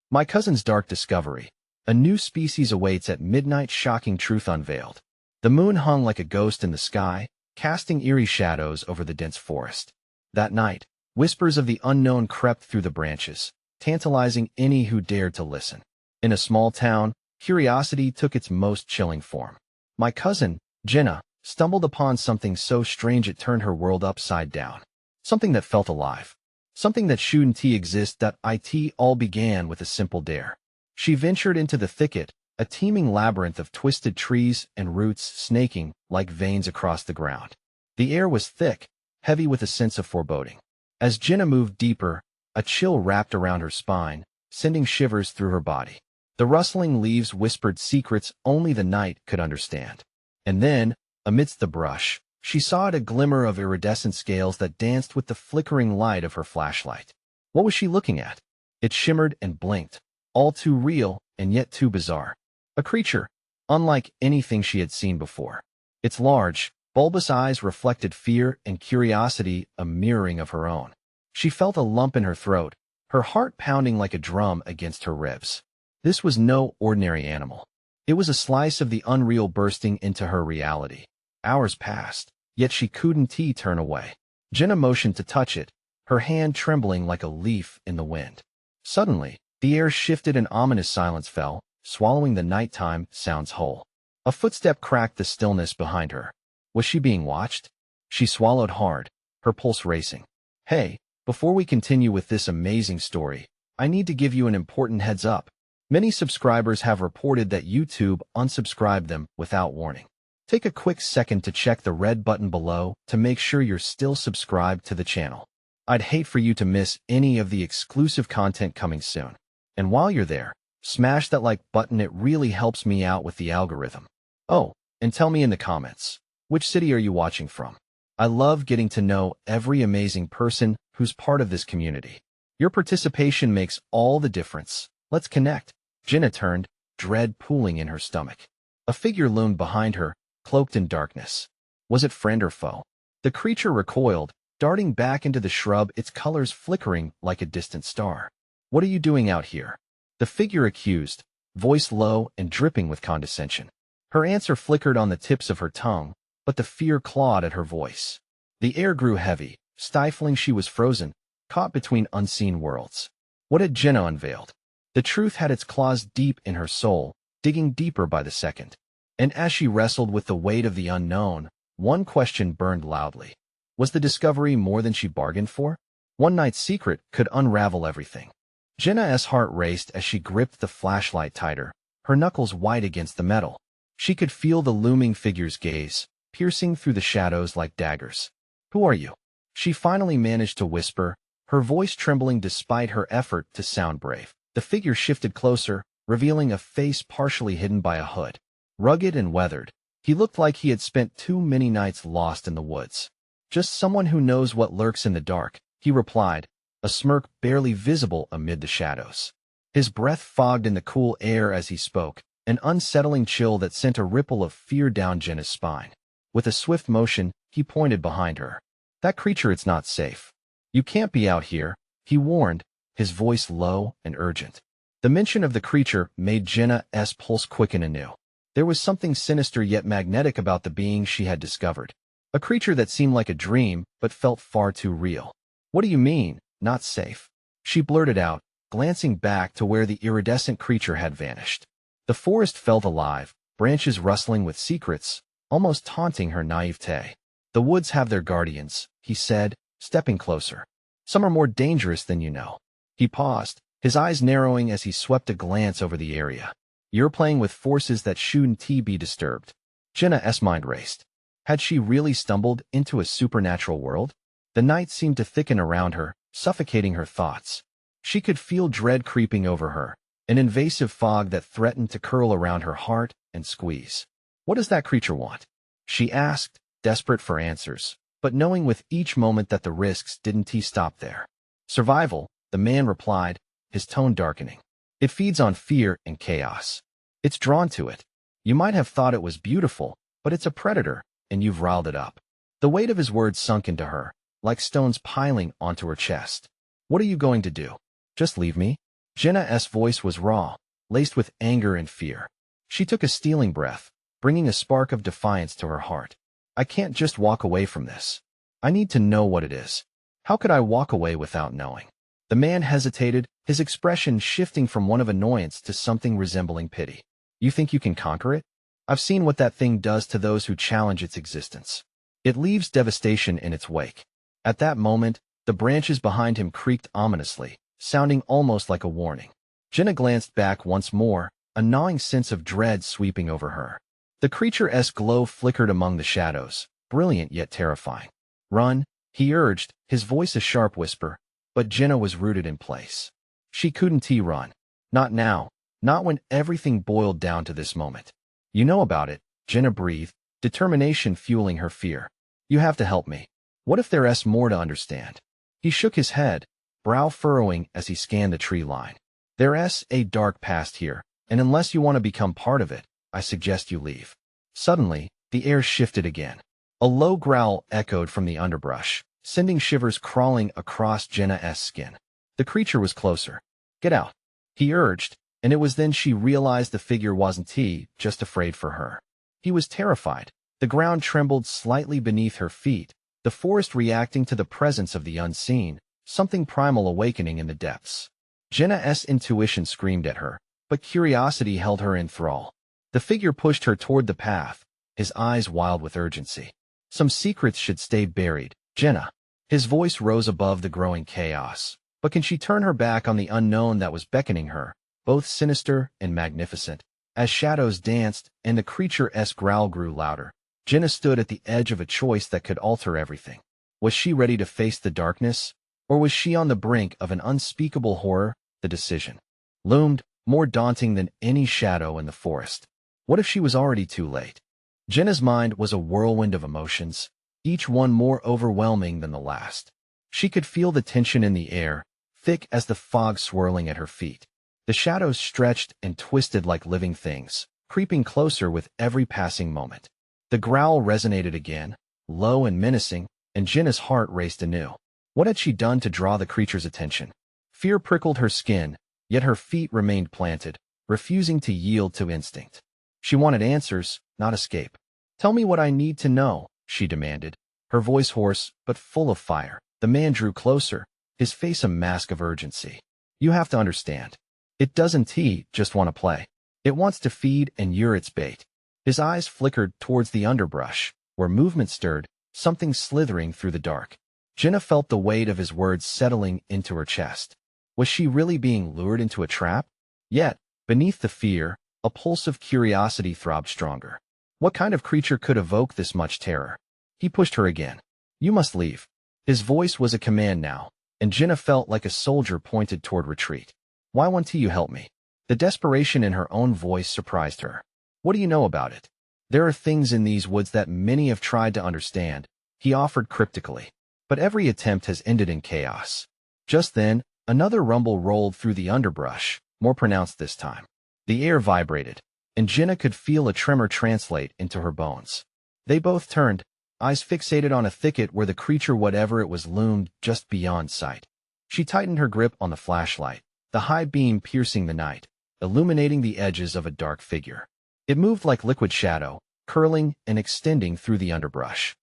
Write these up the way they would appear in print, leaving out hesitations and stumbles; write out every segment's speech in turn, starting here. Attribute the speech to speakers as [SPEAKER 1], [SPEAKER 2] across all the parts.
[SPEAKER 1] My cousin's dark discovery. A new species awaits at midnight. Shocking truth unveiled. The moon hung like a ghost in the sky, casting eerie shadows over the dense forest. That night, whispers of the unknown crept through the branches, tantalizing any who dared to listen. In a small town, curiosity took its most chilling form. My cousin, Jenna, stumbled upon something so strange it turned her world upside down. Something that felt alive. Something that shouldn't exist. It all began with a simple dare. She ventured into the thicket, a teeming labyrinth of twisted trees and roots snaking like veins across the ground. The air was thick, heavy with a sense of foreboding. As Jenna moved deeper, a chill wrapped around her spine, sending shivers through her body. The rustling leaves whispered secrets only the night could understand. And then, amidst the brush, she saw a glimmer of iridescent scales that danced with the flickering light of her flashlight. What was she looking at? It shimmered and blinked, all too real and yet too bizarre. A creature, unlike anything she had seen before. Its large, bulbous eyes reflected fear and curiosity, a mirroring of her own. She felt a lump in her throat, her heart pounding like a drum against her ribs. This was no ordinary animal. It was a slice of the unreal bursting into her reality. Hours passed, yet she couldn't turn away. Jenna motioned to touch it, her hand trembling like a leaf in the wind. Suddenly, the air shifted and ominous silence fell, swallowing the nighttime sounds whole. A footstep cracked the stillness behind her. Was she being watched? She swallowed hard, her pulse racing. Hey, before we continue with this amazing story, I need to give you an important heads up. Many subscribers have reported that YouTube unsubscribed them without warning. Take a quick second to check the red button below to make sure you're still subscribed to the channel. I'd hate for you to miss any of the exclusive content coming soon. And while you're there, smash that like button. It really helps me out with the algorithm. Oh, and tell me in the comments, which city are you watching from? I love getting to know every amazing person who's part of this community. Your participation makes all the difference. Let's connect. Jenna turned, dread pooling in her stomach. A figure loomed behind her, cloaked in darkness. Was it friend or foe? The creature recoiled, darting back into the shrub, its colors flickering like a distant star. What are you doing out here? The figure accused, voice low and dripping with condescension. Her answer flickered on the tips of her tongue, but the fear clawed at her voice. The air grew heavy, stifling. She was frozen, caught between unseen worlds. What had Jenna unveiled? The truth had its claws deep in her soul, digging deeper by the second. And as she wrestled with the weight of the unknown, one question burned loudly. Was the discovery more than she bargained for? One night's secret could unravel everything. Jenna's heart raced as she gripped the flashlight tighter, her knuckles white against the metal. She could feel the looming figure's gaze, piercing through the shadows like daggers. Who are you? She finally managed to whisper, her voice trembling despite her effort to sound brave. The figure shifted closer, revealing a face partially hidden by a hood. Rugged and weathered, he looked like he had spent too many nights lost in the woods. Just someone who knows what lurks in the dark, he replied, a smirk barely visible amid the shadows. His breath fogged in the cool air as he spoke, an unsettling chill that sent a ripple of fear down Jenna's spine. With a swift motion, he pointed behind her. That creature, it's not safe. You can't be out here, he warned, his voice low and urgent. The mention of the creature made Jenna's pulse quicken anew. There was something sinister yet magnetic about the being she had discovered. A creature that seemed like a dream, but felt far too real. What do you mean, not safe? She blurted out, glancing back to where the iridescent creature had vanished. The forest felt alive, branches rustling with secrets, almost taunting her naivete. The woods have their guardians, he said, stepping closer. Some are more dangerous than you know. He paused, his eyes narrowing as he swept a glance over the area. You're playing with forces that shouldn't be disturbed. Jenna's mind raced. Had she really stumbled into a supernatural world? The night seemed to thicken around her, suffocating her thoughts. She could feel dread creeping over her, an invasive fog that threatened to curl around her heart and squeeze. What does that creature want? She asked, desperate for answers, but knowing with each moment that the risks didn't stop there. Survival, the man replied, his tone darkening. It feeds on fear and chaos. It's drawn to it. You might have thought it was beautiful, but it's a predator, and you've riled it up. The weight of his words sunk into her, like stones piling onto her chest. What are you going to do? Just leave me? Jenna's voice was raw, laced with anger and fear. She took a stealing breath, bringing a spark of defiance to her heart. I can't just walk away from this. I need to know what it is. How could I walk away without knowing? The man hesitated, his expression shifting from one of annoyance to something resembling pity. You think you can conquer it? I've seen what that thing does to those who challenge its existence. It leaves devastation in its wake. At that moment, the branches behind him creaked ominously, sounding almost like a warning. Jenna glanced back once more, a gnawing sense of dread sweeping over her. The creature's glow flickered among the shadows, brilliant yet terrifying. Run, he urged, his voice a sharp whisper, but Jenna was rooted in place. She couldn't run. Not now, not when everything boiled down to this moment. You know about it, Jenna breathed, determination fueling her fear. You have to help me. What if there's more to understand? He shook his head, brow furrowing as he scanned the tree line. There's a dark past here, and unless you want to become part of it, I suggest you leave. Suddenly, the air shifted again. A low growl echoed from the underbrush, sending shivers crawling across Jenna's skin. The creature was closer. Get out, he urged, and it was then she realized the figure wasn't just afraid for her. He was terrified. The ground trembled slightly beneath her feet, the forest reacting to the presence of the unseen, something primal awakening in the depths. Jenna's intuition screamed at her, but curiosity held her in thrall. The figure pushed her toward the path, his eyes wild with urgency. Some secrets should stay buried, Jenna. His voice rose above the growing chaos. But can she turn her back on the unknown that was beckoning her, both sinister and magnificent? As shadows danced and the creature's growl grew louder, Jenna stood at the edge of a choice that could alter everything. Was she ready to face the darkness? Or was she on the brink of an unspeakable horror? The decision loomed, more daunting than any shadow in the forest. What if she was already too late? Jenna's mind was a whirlwind of emotions, each one more overwhelming than the last. She could feel the tension in the air, thick as the fog swirling at her feet. The shadows stretched and twisted like living things, creeping closer with every passing moment. The growl resonated again, low and menacing, and Jenna's heart raced anew. What had she done to draw the creature's attention? Fear prickled her skin, yet her feet remained planted, refusing to yield to instinct. She wanted answers, not escape. Tell me what I need to know, she demanded, her voice hoarse but full of fire. The man drew closer, his face a mask of urgency. You have to understand. It doesn't just want to play. It wants to feed and you're its bait. His eyes flickered towards the underbrush, where movement stirred, something slithering through the dark. Jenna felt the weight of his words settling into her chest. Was she really being lured into a trap? Yet, beneath the fear, a pulse of curiosity throbbed stronger. What kind of creature could evoke this much terror? He pushed her again. You must leave. His voice was a command now, and Jenna felt like a soldier pointed toward retreat. Why won't you help me? The desperation in her own voice surprised her. What do you know about it? There are things in these woods that many have tried to understand, he offered cryptically. But every attempt has ended in chaos. Just then, another rumble rolled through the underbrush, more pronounced this time. The air vibrated, and Jenna could feel a tremor translate into her bones. They both turned, eyes fixated on a thicket where the creature, whatever it was, loomed just beyond sight. She tightened her grip on the flashlight, the high beam piercing the night, illuminating the edges of a dark figure. It moved like liquid shadow, curling and extending through the underbrush.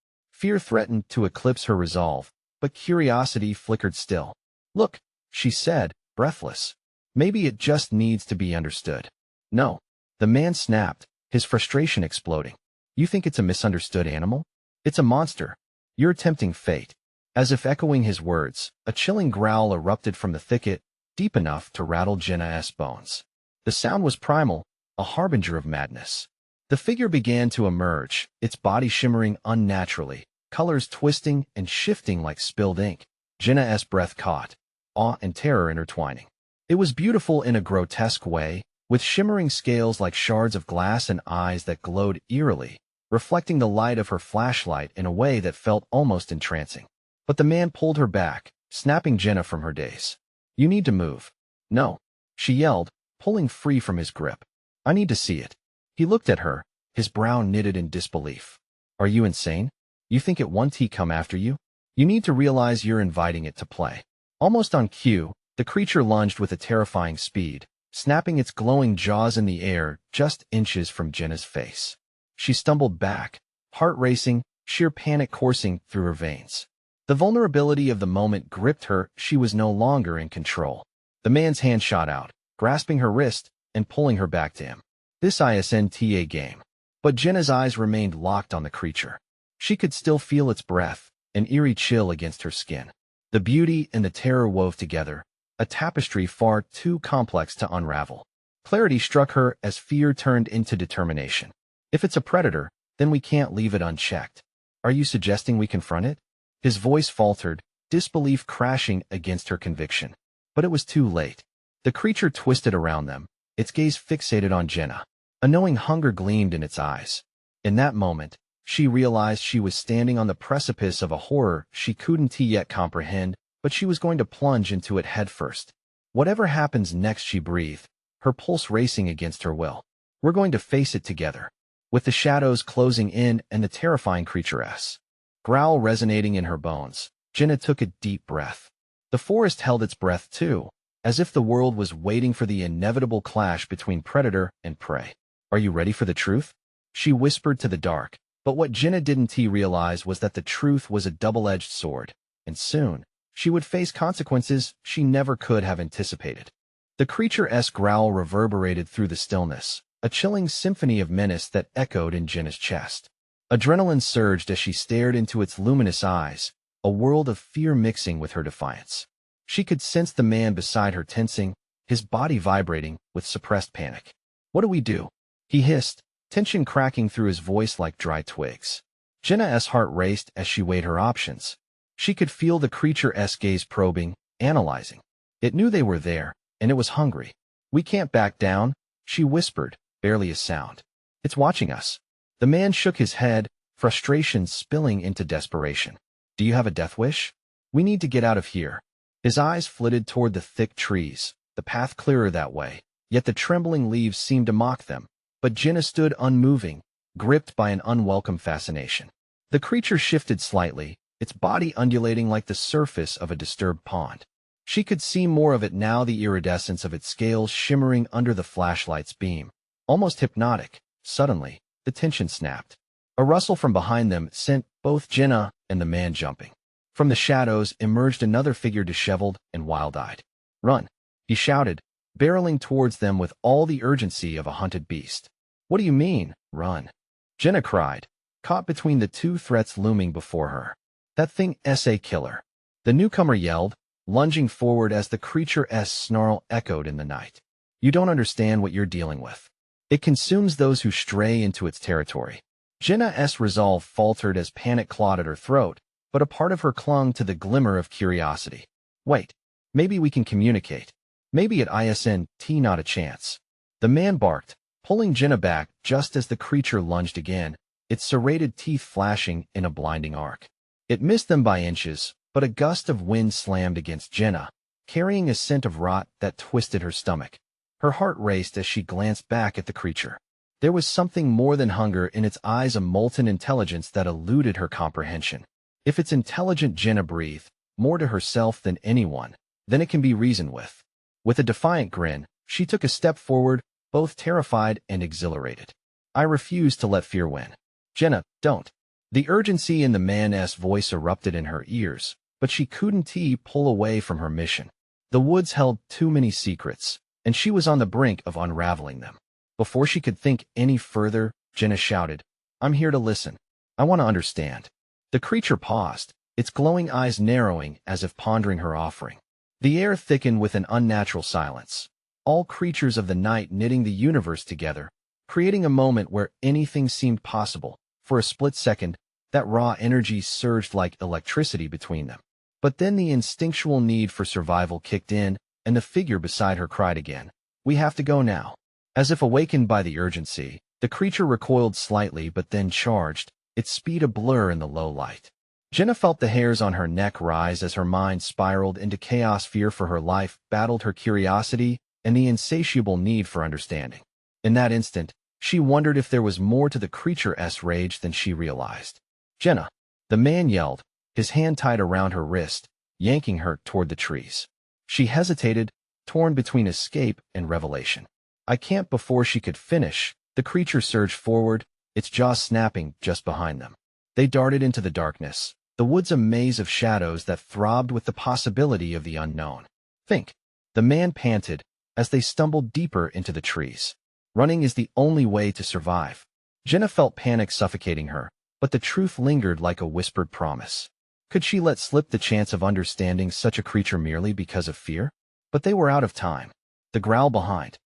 [SPEAKER 1] Fear threatened to eclipse her resolve, but curiosity flickered still. Look, she said, breathless. Maybe it just needs to be understood. No. The man snapped, his frustration exploding. You think it's a misunderstood animal? It's a monster. You're tempting fate. As if echoing his words, a chilling growl erupted from the thicket, deep enough to rattle Jenna's bones. The sound was primal, a harbinger of madness. The figure began to emerge, its body shimmering unnaturally, colors twisting and shifting like spilled ink. Jenna's breath caught, awe and terror intertwining. It was beautiful in a grotesque way, with shimmering scales like shards of glass and eyes that glowed eerily, reflecting the light of her flashlight in a way that felt almost entrancing. But the man pulled her back, snapping Jenna from her daze. You need to move. No, she yelled, pulling free from his grip. I need to see it. He looked at her, his brow knitted in disbelief. Are you insane? You think it won't come after you? You need to realize you're inviting it to play. Almost on cue, The creature lunged with a terrifying speed, snapping its glowing jaws in the air just inches from Jenna's face. She stumbled back, heart racing, sheer panic coursing through her veins. The vulnerability of the moment gripped her. She was no longer in control. The man's hand shot out, grasping her wrist and pulling her back to him. This isn't a game. But Jenna's eyes remained locked on the creature. She could still feel its breath, an eerie chill against her skin. The beauty and the terror wove together, a tapestry far too complex to unravel. Clarity struck her as fear turned into determination. If it's a predator, then we can't leave it unchecked. Are you suggesting we confront it? His voice faltered, disbelief crashing against her conviction. But it was too late. The creature twisted around them, its gaze fixated on Jenna. A knowing hunger gleamed in its eyes. In that moment, she realized she was standing on the precipice of a horror she couldn't yet comprehend, but she was going to plunge into it headfirst. Whatever happens next, she breathed, her pulse racing against her will. We're going to face it together. With the shadows closing in and the terrifying creature's growl resonating in her bones, Jenna took a deep breath. The forest held its breath too, as if the world was waiting for the inevitable clash between predator and prey. Are you ready for the truth? She whispered to the dark, but what Jenna didn't realize was that the truth was a double-edged sword, and soon, she would face consequences she never could have anticipated. The creature's growl reverberated through the stillness, a chilling symphony of menace that echoed in Jenna's chest. Adrenaline surged as she stared into its luminous eyes, a world of fear mixing with her defiance. She could sense the man beside her tensing, his body vibrating with suppressed panic. What do we do? He hissed, tension cracking through his voice like dry twigs. Jenna's heart raced as she weighed her options. She could feel the creature's gaze probing, analyzing. It knew they were there, and it was hungry. We can't back down, she whispered, barely a sound. It's watching us. The man shook his head, frustration spilling into desperation. Do you have a death wish? We need to get out of here. His eyes flitted toward the thick trees, the path clearer that way, yet the trembling leaves seemed to mock them. But Jenna stood unmoving, gripped by an unwelcome fascination. The creature shifted slightly, its body undulating like the surface of a disturbed pond. She could see more of it now, the iridescence of its scales shimmering under the flashlight's beam. Almost hypnotic. Suddenly, the tension snapped. A rustle from behind them sent both Jenna and the man jumping. From the shadows emerged another figure, disheveled and wild-eyed. Run, he shouted, barreling towards them with all the urgency of a hunted beast. What do you mean, run? Jenna cried, caught between the two threats looming before her. That thing's a killer. The newcomer yelled, lunging forward as the creature's snarl echoed in the night. You don't understand what you're dealing with. It consumes those who stray into its territory. Jenna's resolve faltered as panic clawed at her throat, but a part of her clung to the glimmer of curiosity. Wait, maybe we can communicate. Maybe at ISNT not a chance. The man barked, pulling Jenna back just as the creature lunged again, its serrated teeth flashing in a blinding arc. It missed them by inches, but a gust of wind slammed against Jenna, carrying a scent of rot that twisted her stomach. Her heart raced as she glanced back at the creature. There was something more than hunger in its eyes, a molten intelligence that eluded her comprehension. If it's intelligent, Jenna breathed, more to herself than anyone, then it can be reasoned with. With a defiant grin, she took a step forward, both terrified and exhilarated. I refuse to let fear win. Jenna, don't. The urgency in the man's voice erupted in her ears, but she couldn't pull away from her mission. The woods held too many secrets, and she was on the brink of unraveling them. Before she could think any further, Jenna shouted, I'm here to listen. I want to understand. The creature paused, its glowing eyes narrowing as if pondering her offering. The air thickened with an unnatural silence, all creatures of the night knitting the universe together, creating a moment where anything seemed possible. For a split second, that raw energy surged like electricity between them. But then the instinctual need for survival kicked in, and the figure beside her cried again, We have to go now. As if awakened by the urgency, the creature recoiled slightly but then charged, its speed a blur in the low light. Jenna felt the hairs on her neck rise as her mind spiraled into chaos. Fear for her life battled her curiosity and the insatiable need for understanding. In that instant, she wondered if there was more to the creature's rage than she realized. Jenna, the man yelled, his hand tied around her wrist, yanking her toward the trees. She hesitated, torn between escape and revelation. I can't. Before she could finish, the creature surged forward, its jaws snapping just behind them. They darted into the darkness, the woods a maze of shadows that throbbed with the possibility of the unknown. Think, the man panted, as they stumbled deeper into the trees. Running is the only way to survive. Jenna felt panic suffocating her, but the truth lingered like a whispered promise. Could she let slip the chance of understanding such a creature merely because of fear? But they were out of time. The growl behind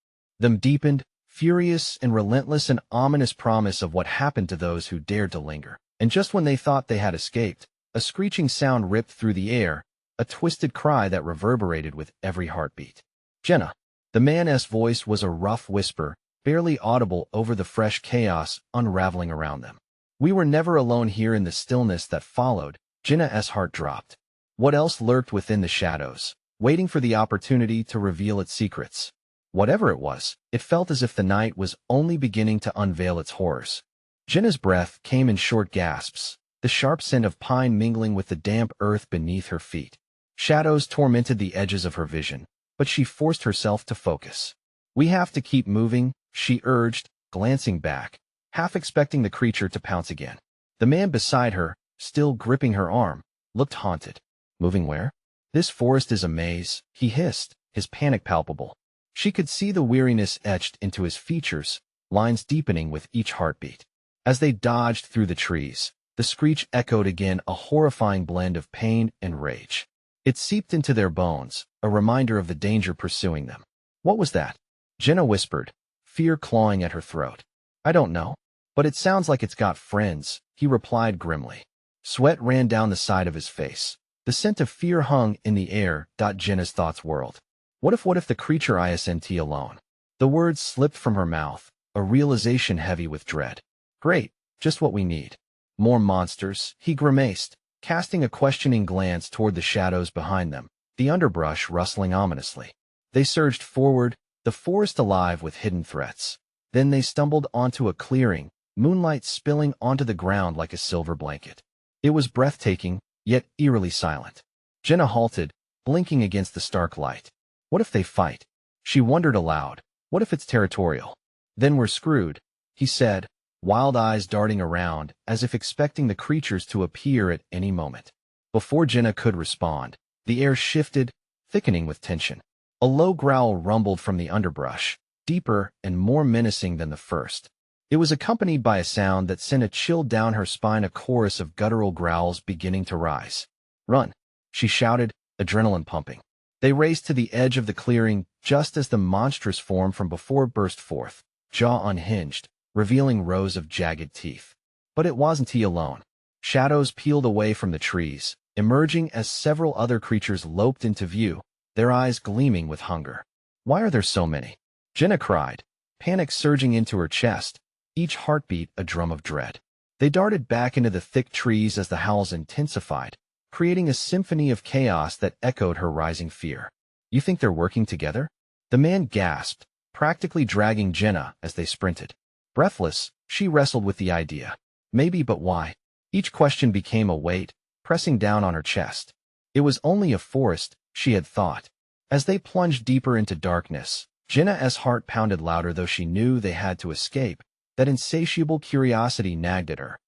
[SPEAKER 1] them deepened, furious and relentless, an ominous promise of what happened to those who dared to linger. And just when they thought they had escaped, a screeching sound ripped through the air, a twisted cry that reverberated with every heartbeat. Jenna. The man's voice was a rough whisper, barely audible over the fresh chaos unraveling around them. We were never alone here. In the stillness that followed, Jenna's heart dropped. What else lurked within the shadows, waiting for the opportunity to reveal its secrets? Whatever it was, it felt as if the night was only beginning to unveil its horrors. Jenna's breath came in short gasps, the sharp scent of pine mingling with the damp earth beneath her feet. Shadows tormented the edges of her vision, but she forced herself to focus. We have to keep moving, she urged, glancing back, half expecting the creature to pounce again. The man beside her, still gripping her arm, looked haunted. Moving where? This forest is a maze, he hissed, his panic palpable. She could see the weariness etched into his features, lines deepening with each heartbeat. As they dodged through the trees, the screech echoed again, a horrifying blend of pain and rage. It seeped into their bones, a reminder of the danger pursuing them. What was that? Jenna whispered, fear clawing at her throat. I don't know, but it sounds like it's got friends, he replied grimly. Sweat ran down the side of his face. The scent of fear hung in the air. Jenna's thoughts whirled. What if the creature isn't alone? The words slipped from her mouth, a realization heavy with dread. Great, just what we need. More monsters, he grimaced, casting a questioning glance toward the shadows behind them, the underbrush rustling ominously. They surged forward, the forest alive with hidden threats. Then they stumbled onto a clearing, moonlight spilling onto the ground like a silver blanket. It was breathtaking, yet eerily silent. Jenna halted, blinking against the stark light. What if they fight? She wondered aloud. What if it's territorial? Then we're screwed, he said, wild eyes darting around as if expecting the creatures to appear at any moment. Before Jenna could respond, the air shifted, thickening with tension. A low growl rumbled from the underbrush, deeper and more menacing than the first. It was accompanied by a sound that sent a chill down her spine, a chorus of guttural growls beginning to rise. Run, she shouted, adrenaline pumping. They raced to the edge of the clearing just as the monstrous form from before burst forth, jaw unhinged, revealing rows of jagged teeth. But it wasn't he alone. Shadows peeled away from the trees, emerging as several other creatures loped into view, their eyes gleaming with hunger. Why are there so many? Jenna cried, panic surging into her chest, each heartbeat a drum of dread. They darted back into the thick trees as the howls intensified, creating a symphony of chaos that echoed her rising fear. You think they're working together? The man gasped, practically dragging Jenna as they sprinted. Breathless, she wrestled with the idea. Maybe, but why? Each question became a weight, pressing down on her chest. It was only a forest, she had thought. As they plunged deeper into darkness, Jenna's heart pounded louder, though she knew they had to escape. That insatiable curiosity nagged at her.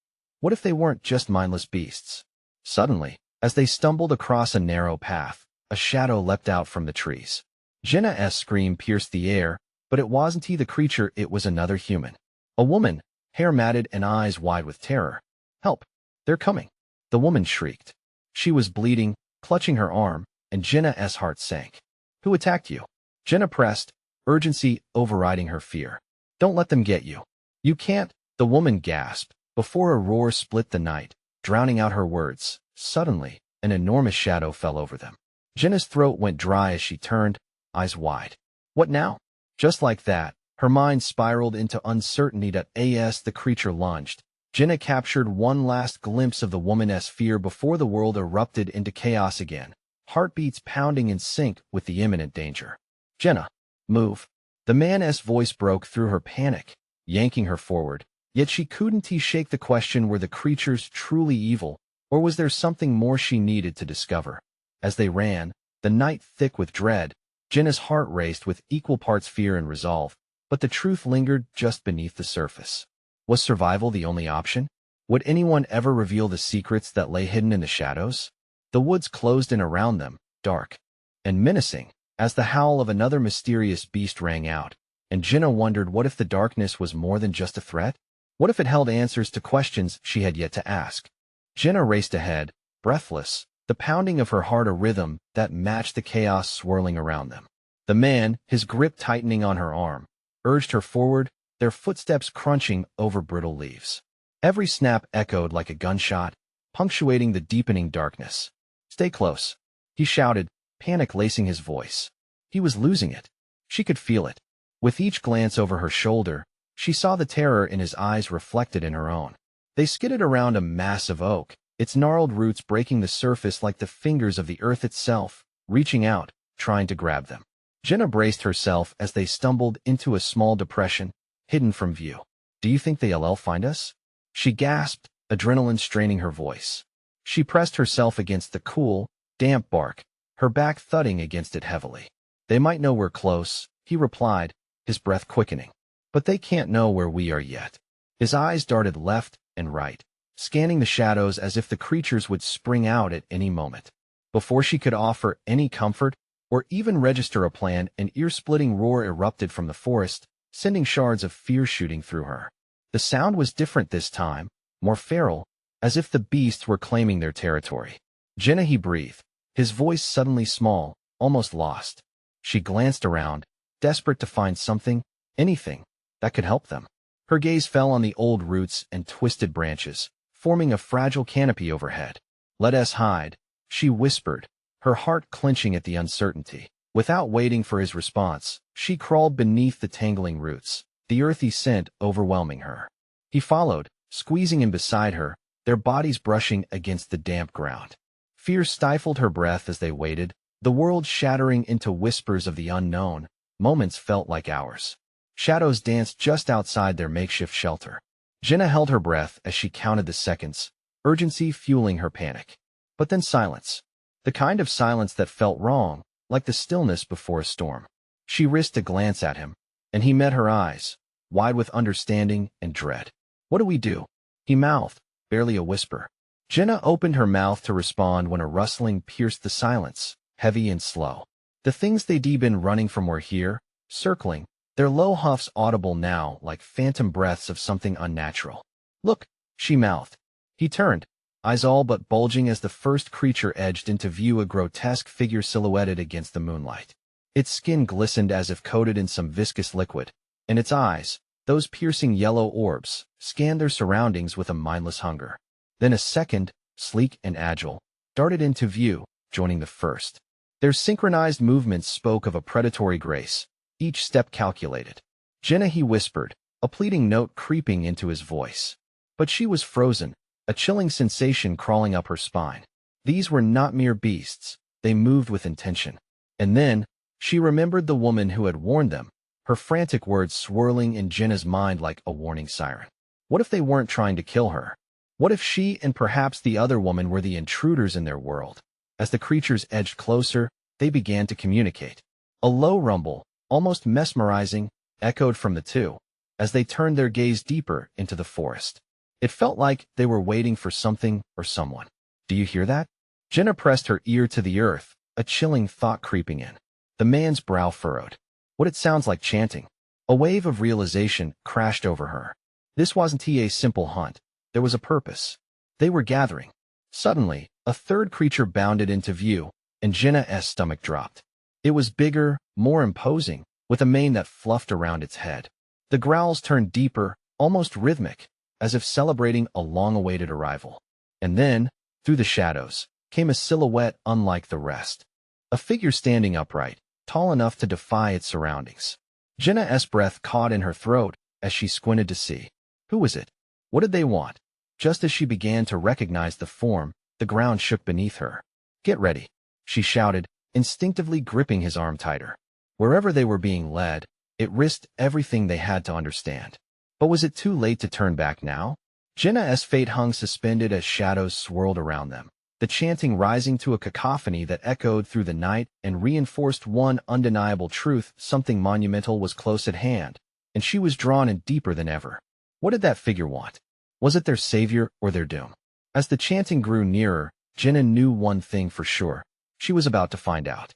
[SPEAKER 1] What if they weren't just mindless beasts? Suddenly, as they stumbled across a narrow path, a shadow leapt out from the trees. Jenna's scream pierced the air, but it wasn't the creature, it was another human. A woman, hair matted and eyes wide with terror. Help! They're coming! The woman shrieked. She was bleeding, clutching her arm, and Jenna's heart sank. Who attacked you? Jenna pressed, urgency overriding her fear. Don't let them get you. You can't, the woman gasped, before a roar split the night, drowning out her words. Suddenly, an enormous shadow fell over them. Jenna's throat went dry as she turned, eyes wide. What now? Just like that, her mind spiraled into uncertainty. As the creature lunged, Jenna captured one last glimpse of the woman's fear before the world erupted into chaos again, heartbeats pounding in sync with the imminent danger. Jenna, move. The man's voice broke through her panic, yanking her forward, yet she couldn't shake the question, were the creatures truly evil, or was there something more she needed to discover? As they ran, the night thick with dread. Jenna's heart raced with equal parts fear and resolve, but the truth lingered just beneath the surface. Was survival the only option? Would anyone ever reveal the secrets that lay hidden in the shadows? The woods closed in around them, dark and menacing, as the howl of another mysterious beast rang out, and Jenna wondered what if the darkness was more than just a threat? What if it held answers to questions she had yet to ask? Jenna raced ahead, breathless, the pounding of her heart a rhythm that matched the chaos swirling around them. The man, his grip tightening on her arm, urged her forward, their footsteps crunching over brittle leaves. Every snap echoed like a gunshot, punctuating the deepening darkness. "Stay close," he shouted, panic lacing his voice. He was losing it. She could feel it. With each glance over her shoulder, she saw the terror in his eyes reflected in her own. They skidded around a massive oak, its gnarled roots breaking the surface like the fingers of the earth itself, reaching out, trying to grab them. Jenna braced herself as they stumbled into a small depression, hidden from view. "Do you think they'll find us?" she gasped, adrenaline straining her voice. She pressed herself against the cool, damp bark, her back thudding against it heavily. "They might know we're close," he replied, his breath quickening. "But they can't know where we are yet." His eyes darted left and right, scanning the shadows as if the creatures would spring out at any moment. Before she could offer any comfort, or even register a plan, an ear-splitting roar erupted from the forest, sending shards of fear shooting through her. The sound was different this time, more feral, as if the beasts were claiming their territory. "Jenna," he breathed, his voice suddenly small, almost lost. She glanced around, desperate to find something, anything, that could help them. Her gaze fell on the old roots and twisted branches, forming a fragile canopy overhead. "Let us hide," she whispered, her heart clenching at the uncertainty. Without waiting for his response, she crawled beneath the tangling roots, the earthy scent overwhelming her. He followed, squeezing in beside her, their bodies brushing against the damp ground. Fear stifled her breath as they waited, the world shattering into whispers of the unknown. Moments felt like hours. Shadows danced just outside their makeshift shelter. Jenna held her breath as she counted the seconds, urgency fueling her panic. But then silence. The kind of silence that felt wrong, like the stillness before a storm. She risked a glance at him, and he met her eyes, wide with understanding and dread. "What do we do?" he mouthed, barely a whisper. Jenna opened her mouth to respond when a rustling pierced the silence, heavy and slow. The things they'd been running from were here, circling, their low huffs audible now like phantom breaths of something unnatural. "Look," she mouthed. He turned, eyes all but bulging as the first creature edged into view, a grotesque figure silhouetted against the moonlight. Its skin glistened as if coated in some viscous liquid, and its eyes, those piercing yellow orbs, scanned their surroundings with a mindless hunger. Then a second, sleek and agile, darted into view, joining the first. Their synchronized movements spoke of a predatory grace, each step calculated. "Jenna," he whispered, a pleading note creeping into his voice. But she was frozen, a chilling sensation crawling up her spine. These were not mere beasts, they moved with intention. And then, she remembered the woman who had warned them, her frantic words swirling in Jenna's mind like a warning siren. What if they weren't trying to kill her? What if she and perhaps the other woman were the intruders in their world? As the creatures edged closer, they began to communicate. A low rumble, almost mesmerizing, echoed from the two, as they turned their gaze deeper into the forest. It felt like they were waiting for something or someone. "Do you hear that?" Jenna pressed her ear to the earth, a chilling thought creeping in. The man's brow furrowed. "What it sounds like chanting." A wave of realization crashed over her. This wasn't a simple hunt. There was a purpose. They were gathering. Suddenly, a third creature bounded into view, and Jenna's stomach dropped. It was bigger, more imposing, with a mane that fluffed around its head. The growls turned deeper, almost rhythmic, as if celebrating a long-awaited arrival. And then, through the shadows, came a silhouette unlike the rest. A figure standing upright, tall enough to defy its surroundings. Jenna's breath caught in her throat as she squinted to see. Who was it? What did they want? Just as she began to recognize the form, the ground shook beneath her. "Get ready," she shouted, instinctively gripping his arm tighter. Wherever they were being led, it risked everything they had to understand. But was it too late to turn back now? Jenna's fate hung suspended as shadows swirled around them. the chanting rising to a cacophony that echoed through the night and reinforced one undeniable truth: something monumental was close at hand, and she was drawn in deeper than ever. What did that figure want? Was it their savior or their doom? As the chanting grew nearer, Jenna knew one thing for sure. She was about to find out.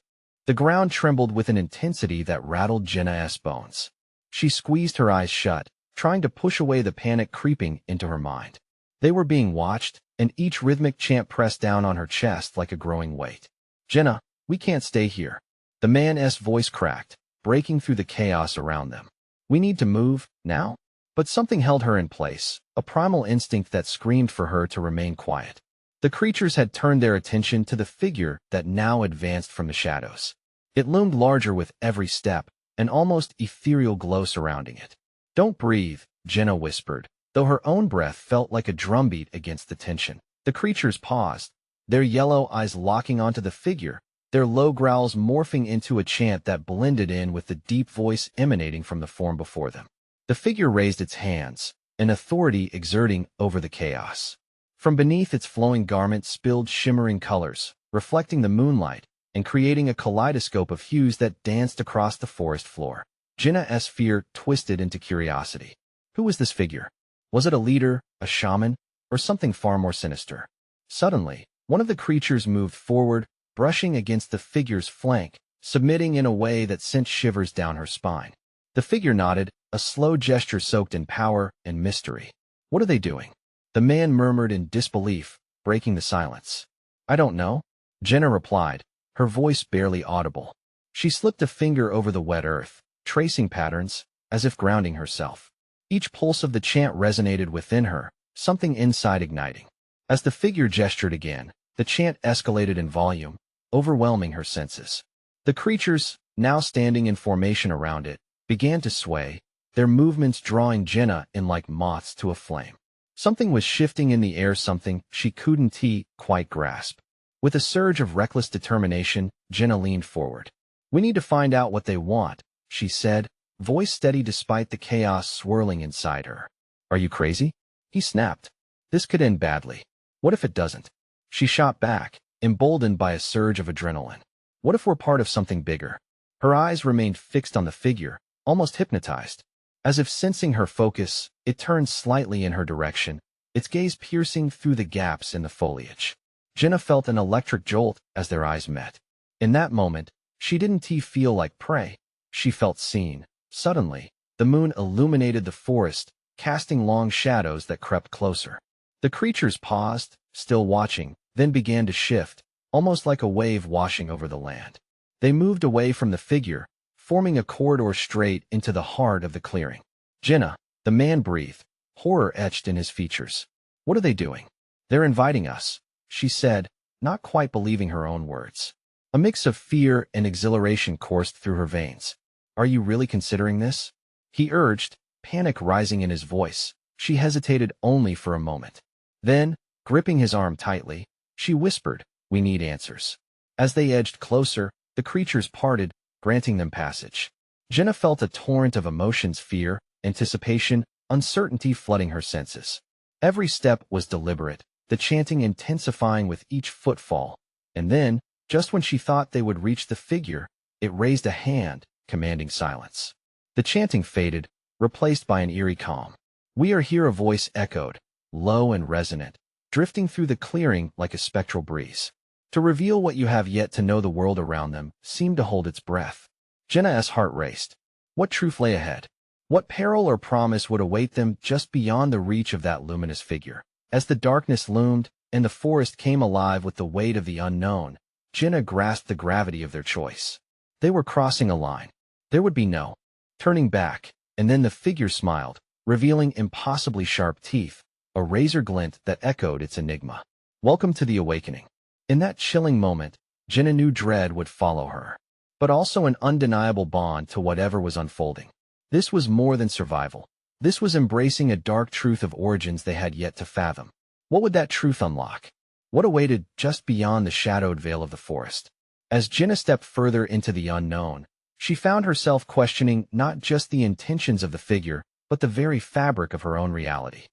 [SPEAKER 1] The ground trembled with an intensity that rattled Jenna's bones. She squeezed her eyes shut, trying to push away the panic creeping into her mind. They were being watched, and each rhythmic chant pressed down on her chest like a growing weight. "Jenna, we can't stay here." The man's voice cracked, breaking through the chaos around them. "We need to move, now?" But something held her in place, a primal instinct that screamed for her to remain quiet. The creatures had turned their attention to the figure that now advanced from the shadows. It loomed larger with every step, an almost ethereal glow surrounding it. "Don't breathe," Jenna whispered, though her own breath felt like a drumbeat against the tension. The creatures paused, their yellow eyes locking onto the figure, their low growls morphing into a chant that blended in with the deep voice emanating from the form before them. The figure raised its hands, an authority exerting over the chaos. From beneath its flowing garment spilled shimmering colors, reflecting the moonlight and creating a kaleidoscope of hues that danced across the forest floor. Jenna's fear twisted into curiosity. Who was this figure? Was it a leader, a shaman, or something far more sinister? Suddenly, one of the creatures moved forward, brushing against the figure's flank, submitting in a way that sent shivers down her spine. The figure nodded, a slow gesture soaked in power and mystery. "What are they doing?" The man murmured in disbelief, breaking the silence. "I don't know," Jenna replied, her voice barely audible. She slipped a finger over the wet earth, tracing patterns, as if grounding herself. Each pulse of the chant resonated within her, something inside igniting. As the figure gestured again, the chant escalated in volume, overwhelming her senses. The creatures, now standing in formation around it, began to sway, their movements drawing Jenna in like moths to a flame. Something was shifting in the air, something she couldn't quite grasp. With a surge of reckless determination, Jenna leaned forward. "We need to find out what they want," she said, voice steady despite the chaos swirling inside her. "Are you crazy?" he snapped. "This could end badly. What if it doesn't?" She shot back, emboldened by a surge of adrenaline. "What if we're part of something bigger?" Her eyes remained fixed on the figure, almost hypnotized. As if sensing her focus, it turned slightly in her direction, its gaze piercing through the gaps in the foliage. Jenna felt an electric jolt as their eyes met. In that moment, she didn't feel like prey. She felt seen. Suddenly, the moon illuminated the forest, casting long shadows that crept closer. The creatures paused, still watching, then began to shift, almost like a wave washing over the land. They moved away from the figure, forming a corridor straight into the heart of the clearing. "Jenna," the man breathed, horror etched in his features. "What are they doing?" "They're inviting us," she said, not quite believing her own words. A mix of fear and exhilaration coursed through her veins. "Are you really considering this?" he urged, panic rising in his voice. She hesitated only for a moment. Then, gripping his arm tightly, she whispered, "We need answers." As they edged closer, the creatures parted, granting them passage. Jenna felt a torrent of emotions: fear, anticipation, uncertainty flooding her senses. Every step was deliberate, the chanting intensifying with each footfall, and then, just when she thought they would reach the figure, it raised a hand, commanding silence. The chanting faded, replaced by an eerie calm. "We are here," a voice echoed, low and resonant, drifting through the clearing like a spectral breeze. To reveal what you have yet to know. The world around them seemed to hold its breath. Jenna's heart raced. What truth lay ahead? What peril or promise would await them just beyond the reach of that luminous figure? As the darkness loomed and the forest came alive with the weight of the unknown, Jenna grasped the gravity of their choice. They were crossing a line. There would be no turning back, and then the figure smiled, revealing impossibly sharp teeth, a razor glint that echoed its enigma. "Welcome to the awakening." In that chilling moment, Jenna knew dread would follow her, but also an undeniable bond to whatever was unfolding. This was more than survival. This was embracing a dark truth of origins they had yet to fathom. What would that truth unlock? What awaited just beyond the shadowed veil of the forest? As Jenna stepped further into the unknown, she found herself questioning not just the intentions of the figure, but the very fabric of her own reality.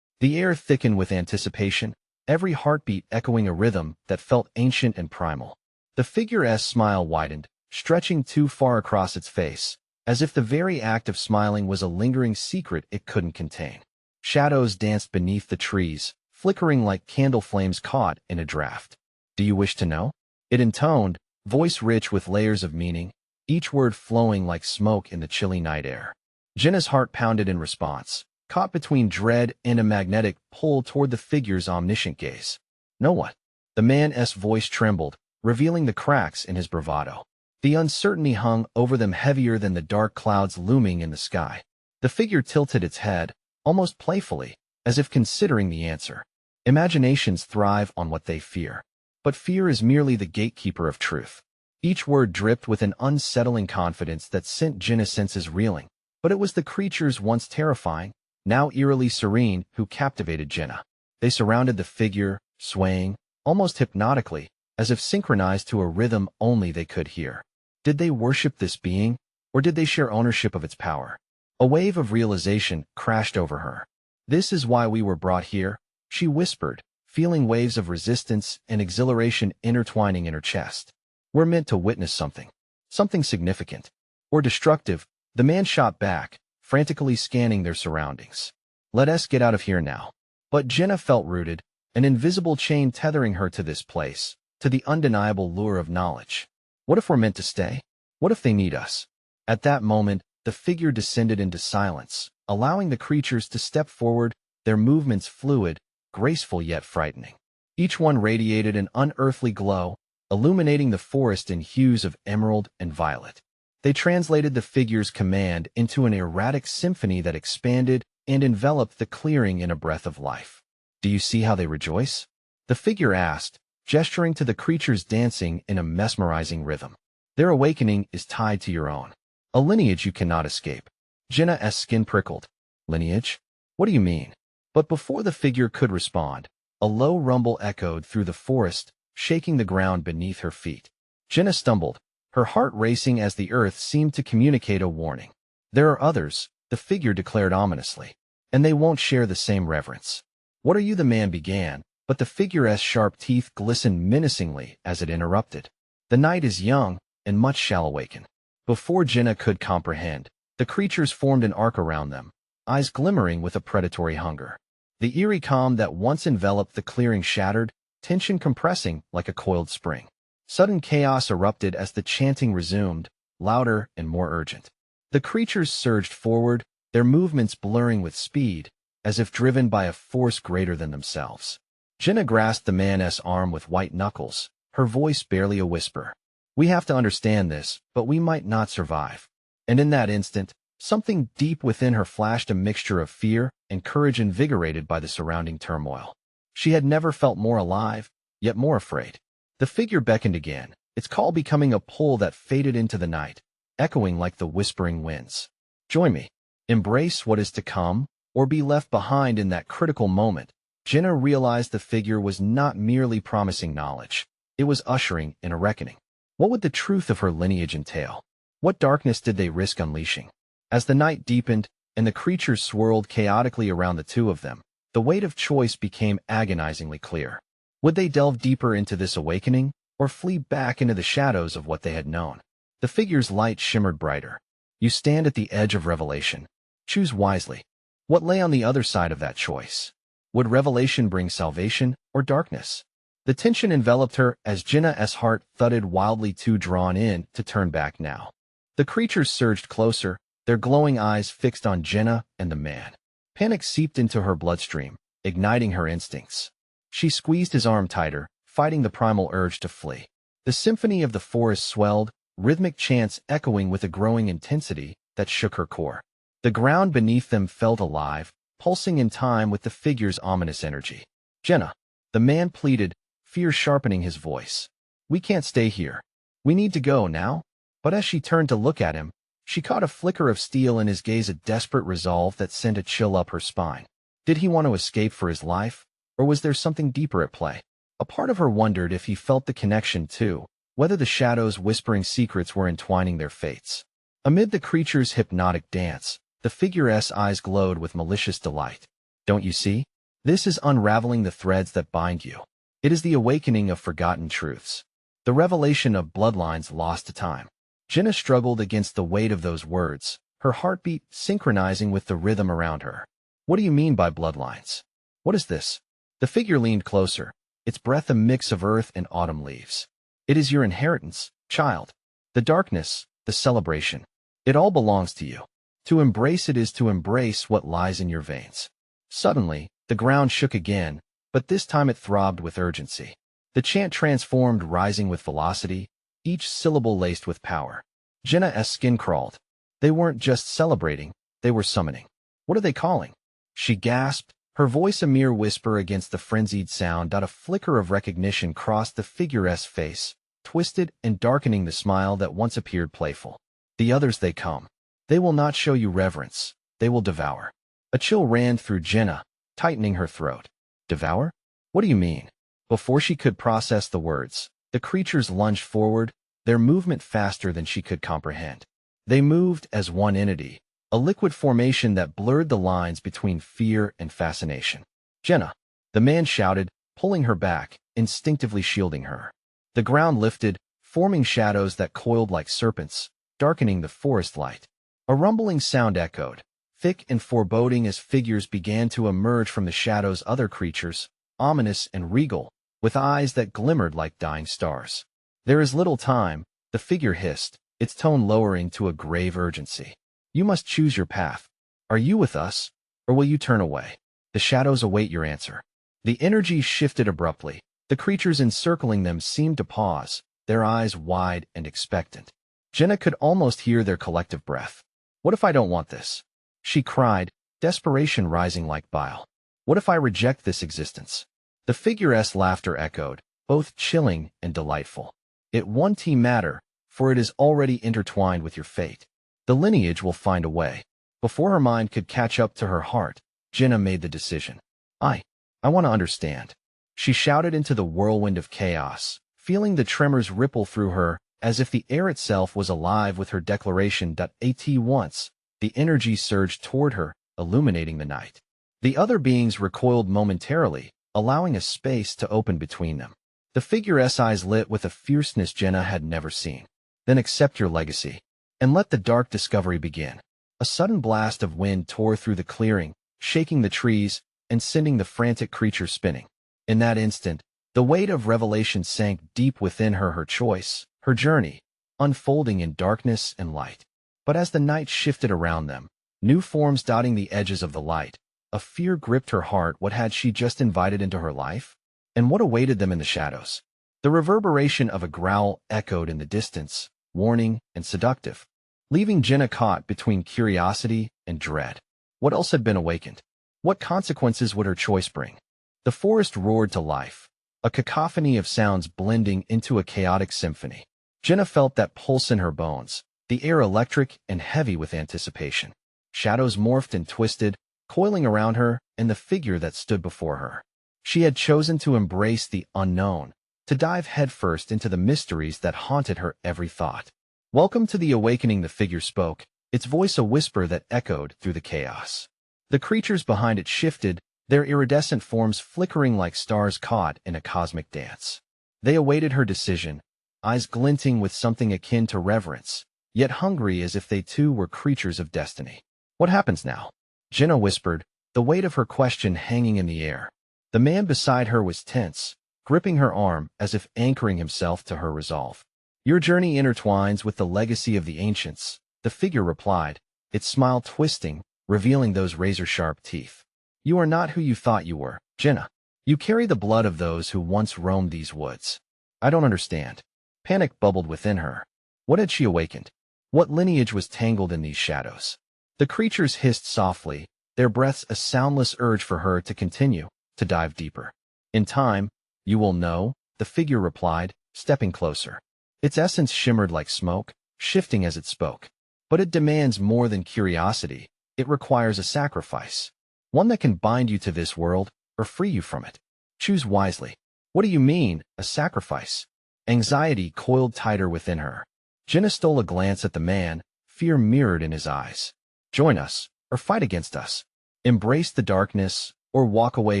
[SPEAKER 1] The air thickened with anticipation, every heartbeat echoing a rhythm that felt ancient and primal. The figure's smile widened, stretching too far across its face, as if the very act of smiling was a lingering secret it couldn't contain. Shadows danced beneath the trees, flickering like candle flames caught in a draft. "Do you wish to know?" It intoned, voice rich with layers of meaning, each word flowing like smoke in the chilly night air. Jenna's heart pounded in response, caught between dread and a magnetic pull toward the figure's omniscient gaze. "Know what?" The man's voice trembled, revealing the cracks in his bravado. The uncertainty hung over them heavier than the dark clouds looming in the sky. The figure tilted its head, almost playfully, as if considering the answer. Imaginations thrive on what they fear. But fear is merely the gatekeeper of truth. Each word dripped with an unsettling confidence that sent Jenna's senses reeling. But it was the creatures once terrifying, now eerily serene, who captivated Jenna. They surrounded the figure, swaying, almost hypnotically, as if synchronized to a rhythm only they could hear. Did they worship this being, or did they share ownership of its power? A wave of realization crashed over her. "This is why we were brought here," she whispered, feeling waves of resistance and exhilaration intertwining in her chest. "We're meant to witness something. Something significant. Or destructive," the man shot back, frantically scanning their surroundings. "Let us get out of here now." But Jenna felt rooted, an invisible chain tethering her to this place, to the undeniable lure of knowledge. What if we're meant to stay? What if they need us? At that moment, the figure descended into silence, allowing the creatures to step forward, their movements fluid, graceful yet frightening. Each one radiated an unearthly glow, illuminating the forest in hues of emerald and violet. They translated the figure's command into an erratic symphony that expanded and enveloped the clearing in a breath of life. "Do you see how they rejoice?" the figure asked, gesturing to the creatures dancing in a mesmerizing rhythm. "Their awakening is tied to your own. A lineage you cannot escape." Jenna's skin prickled. "Lineage? What do you mean?" But before the figure could respond, a low rumble echoed through the forest, shaking the ground beneath her feet. Jenna stumbled, her heart racing as the earth seemed to communicate a warning. "There are others," the figure declared ominously, "and they won't share the same reverence." "What are you?" the man began, but the figure's sharp teeth glistened menacingly as it interrupted. "The night is young, and much shall awaken." Before Jenna could comprehend, the creatures formed an arc around them, eyes glimmering with a predatory hunger. The eerie calm that once enveloped the clearing shattered, tension compressing like a coiled spring. Sudden chaos erupted as the chanting resumed, louder and more urgent. The creatures surged forward, their movements blurring with speed, as if driven by a force greater than themselves. Jenna grasped the man's arm with white knuckles, her voice barely a whisper. "We have to understand this, but we might not survive." And in that instant, something deep within her flashed a mixture of fear and courage invigorated by the surrounding turmoil. She had never felt more alive, yet more afraid. The figure beckoned again, its call becoming a pull that faded into the night, echoing like the whispering winds. "Join me. Embrace what is to come, or be left behind." In that critical moment, Jenna realized the figure was not merely promising knowledge. It was ushering in a reckoning. What would the truth of her lineage entail? What darkness did they risk unleashing? As the night deepened and the creatures swirled chaotically around the two of them, the weight of choice became agonizingly clear. Would they delve deeper into this awakening, or flee back into the shadows of what they had known? The figure's light shimmered brighter. "You stand at the edge of revelation. Choose wisely." What lay on the other side of that choice? Would revelation bring salvation or darkness? The tension enveloped her as Jenna's heart thudded, wildly too drawn in to turn back now. The creatures surged closer, their glowing eyes fixed on Jenna and the man. Panic seeped into her bloodstream, igniting her instincts. She squeezed his arm tighter, fighting the primal urge to flee. The symphony of the forest swelled, rhythmic chants echoing with a growing intensity that shook her core. The ground beneath them felt alive, pulsing in time with the figure's ominous energy. "Jenna," the man pleaded, fear sharpening his voice. "We can't stay here. We need to go now." But as she turned to look at him, she caught a flicker of steel in his gaze, a desperate resolve that sent a chill up her spine. Did he want to escape for his life, or was there something deeper at play? A part of her wondered if he felt the connection too, whether the shadows whispering secrets were entwining their fates. Amid the creature's hypnotic dance, the figure's eyes glowed with malicious delight. "Don't you see? This is unraveling the threads that bind you. It is the awakening of forgotten truths. The revelation of bloodlines lost to time. Jenna struggled against the weight of those words, her heartbeat synchronizing with the rhythm around her. What do you mean by bloodlines? What is this? The figure leaned closer, its breath a mix of earth and autumn leaves. It is your inheritance, child. The darkness, the celebration. It all belongs to you. To embrace it is to embrace what lies in your veins. Suddenly, the ground shook again, but this time it throbbed with urgency. The chant transformed, rising with velocity, each syllable laced with power. Jenna's skin crawled. They weren't just celebrating, they were summoning. What are they calling? She gasped, her voice a mere whisper against the frenzied sound. A flicker of recognition crossed the figure's face, twisted and darkening the smile that once appeared playful. The others, they come. They will not show you reverence, they will devour. A chill ran through Jenna, tightening her throat. Devour? What do you mean? Before she could process the words, the creatures lunged forward, their movement faster than she could comprehend. They moved as one entity, a liquid formation that blurred the lines between fear and fascination. Jenna, the man shouted, pulling her back, instinctively shielding her. The ground lifted, forming shadows that coiled like serpents, darkening the forest light. A rumbling sound echoed, thick and foreboding as figures began to emerge from the shadows. Other creatures, ominous and regal, with eyes that glimmered like dying stars. There is little time, the figure hissed, its tone lowering to a grave urgency. You must choose your path. Are you with us, or will you turn away? The shadows await your answer. The energy shifted abruptly. The creatures encircling them seemed to pause, their eyes wide and expectant. Jenna could almost hear their collective breath. What if I don't want this? She cried, desperation rising like bile. What if I reject this existence? The figure's laughter echoed, both chilling and delightful. It won't matter, for it is already intertwined with your fate. The lineage will find a way. Before her mind could catch up to her heart, Jenna made the decision. I want to understand. She shouted into the whirlwind of chaos, feeling the tremors ripple through her, as if the air itself was alive with her declaration. At once, the energy surged toward her, illuminating the night. The other beings recoiled momentarily, allowing a space to open between them. The figure's eyes lit with a fierceness Jenna had never seen. Then accept your legacy, and let the dark discovery begin. A sudden blast of wind tore through the clearing, shaking the trees and sending the frantic creature spinning. In that instant, the weight of revelation sank deep within her. Her choice, her journey, unfolding in darkness and light. But as the night shifted around them, new forms dotting the edges of the light, a fear gripped her heart. What had she just invited into her life? And what awaited them in the shadows? The reverberation of a growl echoed in the distance, warning and seductive, leaving Jenna caught between curiosity and dread. What else had been awakened? What consequences would her choice bring? The forest roared to life, a cacophony of sounds blending into a chaotic symphony. Jenna felt that pulse in her bones, the air electric and heavy with anticipation. Shadows morphed and twisted, coiling around her and the figure that stood before her. She had chosen to embrace the unknown, to dive headfirst into the mysteries that haunted her every thought. Welcome to the awakening, the figure spoke, its voice a whisper that echoed through the chaos. The creatures behind it shifted, their iridescent forms flickering like stars caught in a cosmic dance. They awaited her decision, eyes glinting with something akin to reverence, yet hungry as if they too were creatures of destiny. What happens now? Jenna whispered, the weight of her question hanging in the air. The man beside her was tense, gripping her arm as if anchoring himself to her resolve. Your journey intertwines with the legacy of the ancients, the figure replied, its smile twisting, revealing those razor-sharp teeth. You are not who you thought you were, Jenna. You carry the blood of those who once roamed these woods. I don't understand. Panic bubbled within her. What had she awakened? What lineage was tangled in these shadows? The creatures hissed softly, their breaths a soundless urge for her to continue, to dive deeper. In time, you will know, the figure replied, stepping closer. Its essence shimmered like smoke, shifting as it spoke. But it demands more than curiosity. It requires a sacrifice. One that can bind you to this world, or free you from it. Choose wisely. What do you mean, a sacrifice? Anxiety coiled tighter within her. Jenna stole a glance at the man, fear mirrored in his eyes. Join us, or fight against us. Embrace the darkness, or walk away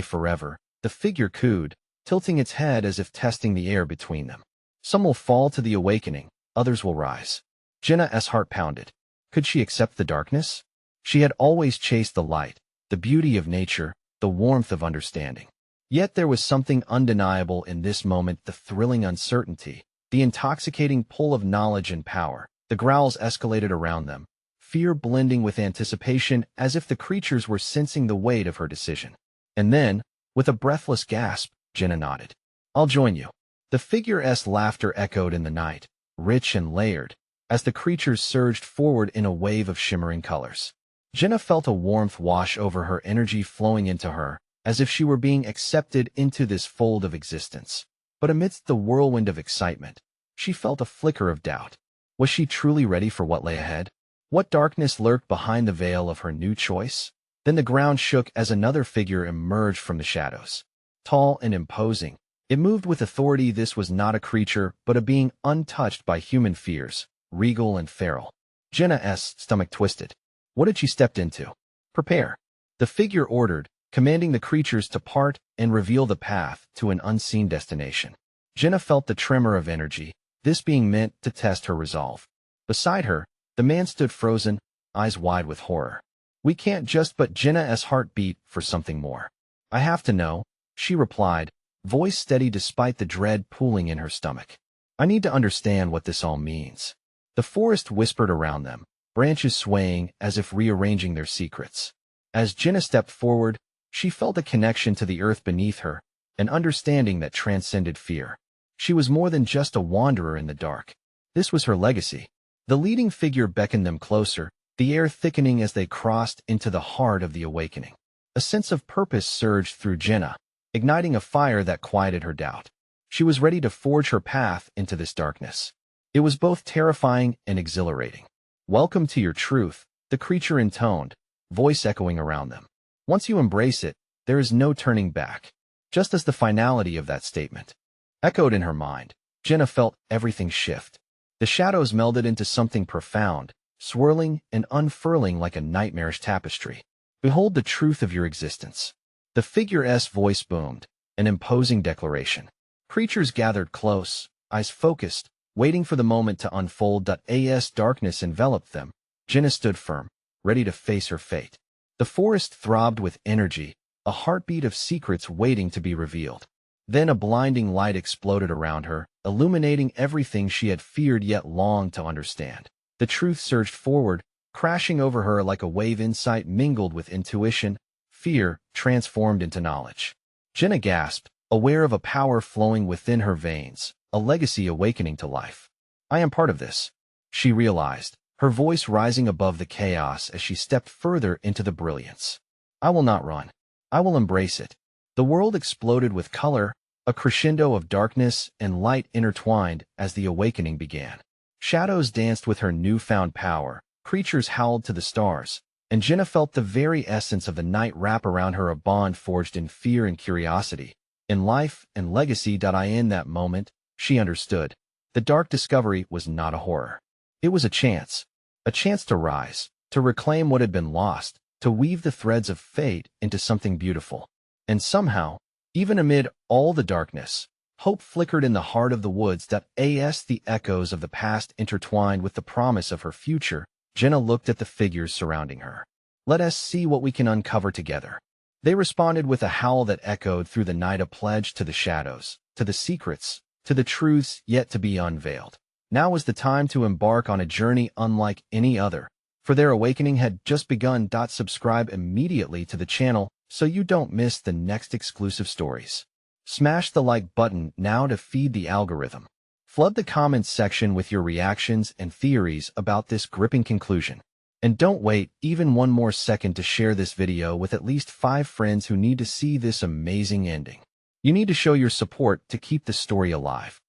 [SPEAKER 1] forever, the figure cooed, tilting its head as if testing the air between them. Some will fall to the awakening, others will rise. Jenna's heart pounded. Could she accept the darkness? She had always chased the light, the beauty of nature, the warmth of understanding. Yet there was something undeniable in this moment, the thrilling uncertainty, the intoxicating pull of knowledge and power. The growls escalated around them, fear blending with anticipation as if the creatures were sensing the weight of her decision. And then, with a breathless gasp, Jenna nodded. I'll join you. The figure's laughter echoed in the night, rich and layered, as the creatures surged forward in a wave of shimmering colors. Jenna felt a warmth wash over her, energy flowing into her, as if she were being accepted into this fold of existence. But amidst the whirlwind of excitement, she felt a flicker of doubt. Was she truly ready for what lay ahead? What darkness lurked behind the veil of her new choice? Then the ground shook as another figure emerged from the shadows. Tall and imposing, it moved with authority. This was not a creature, but a being untouched by human fears, regal and feral. Jenna's stomach twisted. What had she stepped into? Prepare. The figure ordered, commanding the creatures to part and reveal the path to an unseen destination. Jenna felt the tremor of energy, this being meant to test her resolve. Beside her, the man stood frozen, eyes wide with horror. We can't just, but Jenna's heart beat for something more. I have to know, she replied, voice steady despite the dread pooling in her stomach. I need to understand what this all means. The forest whispered around them, branches swaying as if rearranging their secrets. As Jenna stepped forward, she felt a connection to the earth beneath her, an understanding that transcended fear. She was more than just a wanderer in the dark. This was her legacy. The leading figure beckoned them closer, the air thickening as they crossed into the heart of the awakening. A sense of purpose surged through Jenna, igniting a fire that quieted her doubt. She was ready to forge her path into this darkness. It was both terrifying and exhilarating. Welcome to your truth, the creature intoned, voice echoing around them. Once you embrace it, there is no turning back. Just as the finality of that statement echoed in her mind, Jenna felt everything shift. The shadows melded into something profound, swirling and unfurling like a nightmarish tapestry. Behold the truth of your existence. The figure's voice boomed, an imposing declaration. Creatures gathered close, eyes focused, waiting for the moment to unfold. As darkness enveloped them, Jenna stood firm, ready to face her fate. The forest throbbed with energy, a heartbeat of secrets waiting to be revealed. Then a blinding light exploded around her, illuminating everything she had feared yet longed to understand. The truth surged forward, crashing over her like a wave. Insight mingled with intuition, fear transformed into knowledge. Jenna gasped, aware of a power flowing within her veins, a legacy awakening to life. I am part of this, she realized, her voice rising above the chaos as she stepped further into the brilliance. I will not run. I will embrace it. The world exploded with color, a crescendo of darkness and light intertwined as the awakening began. Shadows danced with her newfound power, creatures howled to the stars, and Jenna felt the very essence of the night wrap around her, a bond forged in fear and curiosity, in life and legacy. In that moment, she understood. The dark discovery was not a horror. It was a chance to rise, to reclaim what had been lost, to weave the threads of fate into something beautiful. And somehow, even amid all the darkness, hope flickered in the heart of the woods. As the echoes of the past intertwined with the promise of her future, Jenna looked at the figures surrounding her. Let us see what we can uncover together. They responded with a howl that echoed through the night, a pledge to the shadows, to the secrets, to the truths yet to be unveiled. Now was the time to embark on a journey unlike any other, for their awakening had just begun. Subscribe immediately to the channel so you don't miss the next exclusive stories. Smash the like button now to feed the algorithm. Flood the comments section with your reactions and theories about this gripping conclusion. And don't wait even one more second to share this video with at least 5 friends who need to see this amazing ending. You need to show your support to keep the story alive.